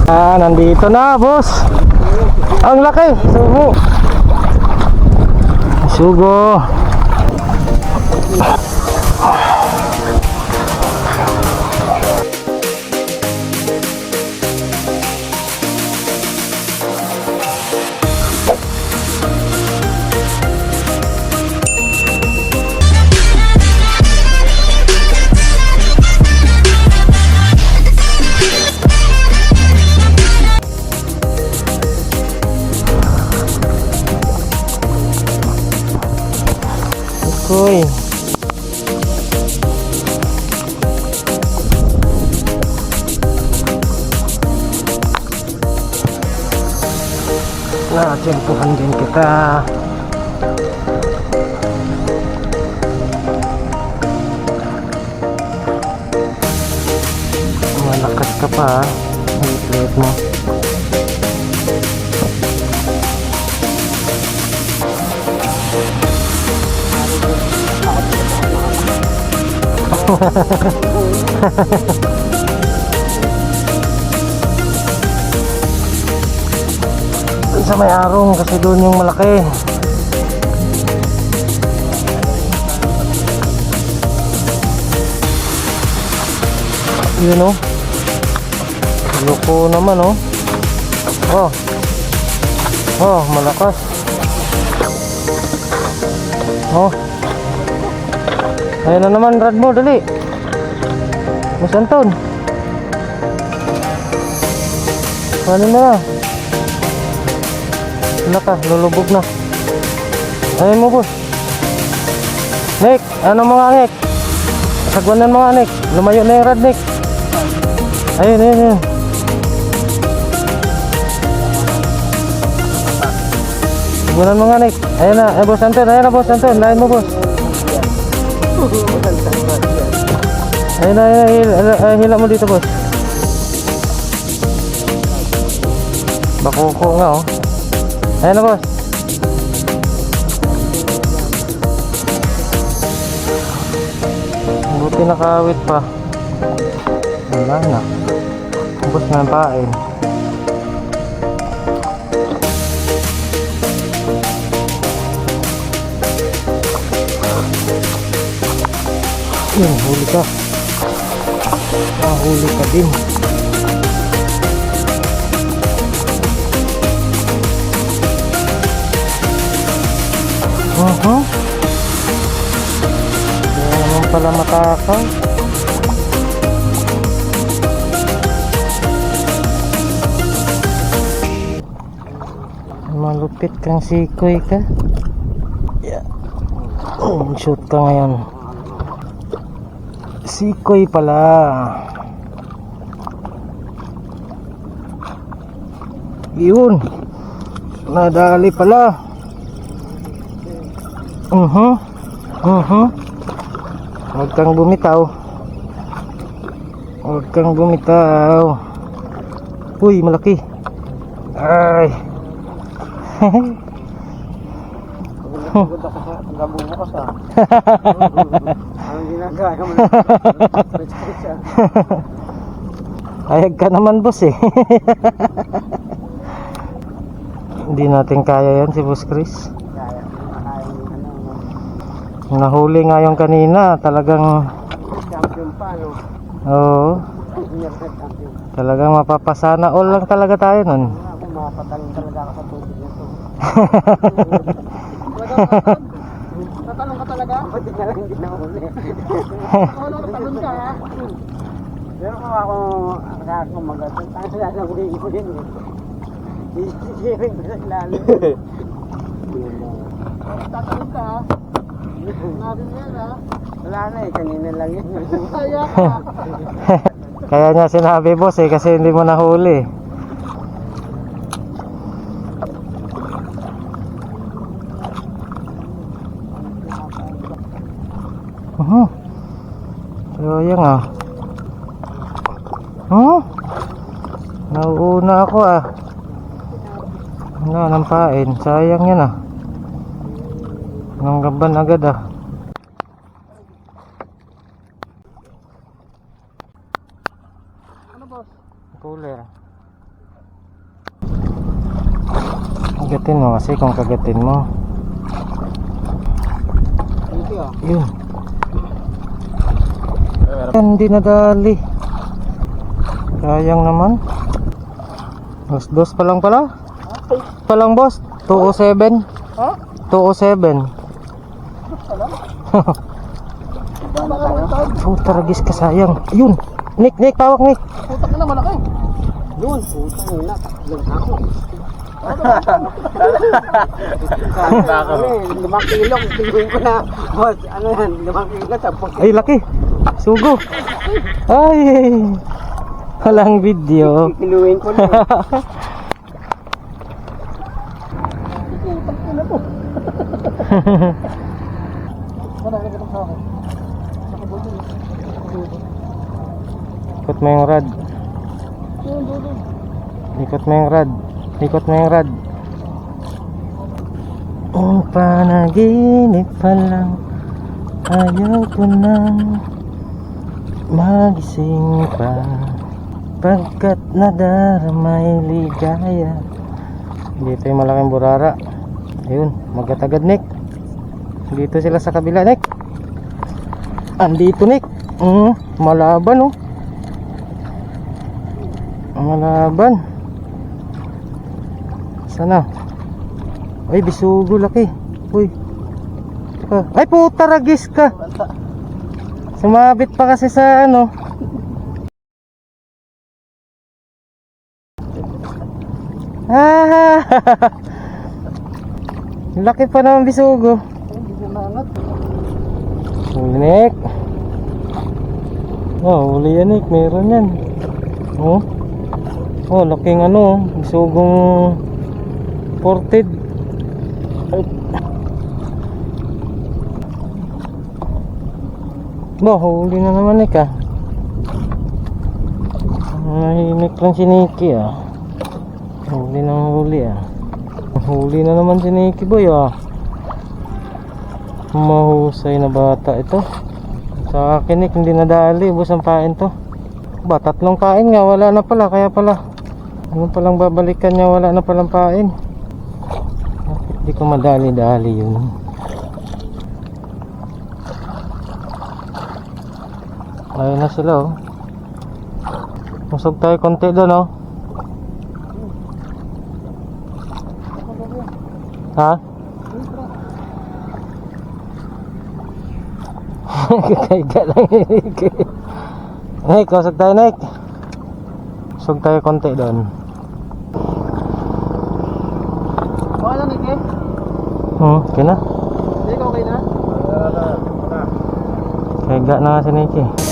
Nandito na, boss. Ang laki, sugo. Sugo. Uy. Tiyempuhan din kita. Malakas ka pa, ang plate mo. Doon sa may arong kasi doon yung malaki. Yun o. Loko naman o. Oh, malakas. Oh. Ayan na naman, rad mo, dali. Mas Anton. Ano na? Wala ka, lulubog na. Ayun mo, boss. Nick, ano mga Nick? Sagwanan mga Nick. Lumayo na yung rad, Nick. Ayun. Sagwanan mga Nick. Ayun na, boss Anton. Ayun na, boss Anton. Lain mo, boss. Ayun na, hila mo dito, boss. Bakuko nga, oh. Ayun na, boss. Buti nakawit pa. Wala na. Ubos na ang pain. Yun, huli ka. Huli ka din. Kaya naman pala matakaw. Malupit kang sikoy ka. Yeah. Shoot ka ngayon. Sikoy pala. Yun. Nadali pala. Huwag kang bumitaw. Huwag kang bumitaw. Uy, malaki. Ay. Pagod ako sa pagabong bukas ah. Anong ginagawa ka man? Ayag ka naman, boss eh. Hindi natin kaya yan si Boss Chris. Nahuli nga yung kanina, talagang Champion pa, no? oo. Talagang mapapasana all lang talaga tayo nun. Ako mapatalong talaga ako sa tubig na to. Tatalong ka talaga? Pati na lang hindi na huli. Ako tatalong ka ha? Pero kung ako mag-atong tayo sa huli ko din eh. Isiring ko sa ilalim. Tatalong ka ha? Natin yan ha? Wala na eh, kanina lang yun. Kaya ka. Kaya niya sinabi, boss eh, kasi hindi mo nahuli. Sayang ah. Nauuna ako ah. Wala nang pain, sayang yan ah. Nang gaban agad ah. Ano boss? Cooler. Kagatin mo kasi kung kagatin mo. Thank you. Yun. Hindi nadali. Sayang naman. Dos pa lang pala. Pa lang boss. 207. Ha? 207. Puta ragis ka sayang. Yun. Nick, tawag Nick. Putak na malaki. Yun, putang na. Tatlong ako. Limang kilo, kiluin ko na. Boss, ano yan? 5 kilo, 10 Ay laki. Sugo. Ay. Walang video. kiluin ko na. Putang ina mo. Marami ka sa akin. Nakabuti. Ikot mo yung rad. Ikot mo yung rad. Ikot mo yung rad. Oh, panaginip pa lang. Ayaw ko nang magising pa. Pagkat nadaramay ligaya. Dito yung malaking burara. Ayun, magkatagad Nick. Dito sila sa kabila Nick. Andito Nick. Malaban oh. Malaban. Sana. Ay bisugo laki. Uy. Ay puta ragis ka. Sumabit pa kasi sa ano. Ah. Laki pa naman bisugo. Huli Nick. Oh, huli yan Nick. Meron yan. Oh. Oh, laking ano. Bisugong ported. Ba, huli na naman Nick ah. Nahimik lang si Nicky ah. Huli na huli ah. Huli na naman si Nicky boy ah. Mahusay na bata ito. Sa akin Nick hindi nadali. Ubos ang pain to. Ba, 3 kain nga. Wala na pala. Kaya pala ano palang babalikan niya. Wala na palang pain. Bakit di ko madali-dali yun? Ayun na sila oh. Musog tayo konti doon oh. Ha? Kakaiga lang Nick. Nick, musog tayo Nick. Musog tayo konti doon. Okay na, Nick eh? Okay na. Nick, okay na? Kaiga na nga si Nicky.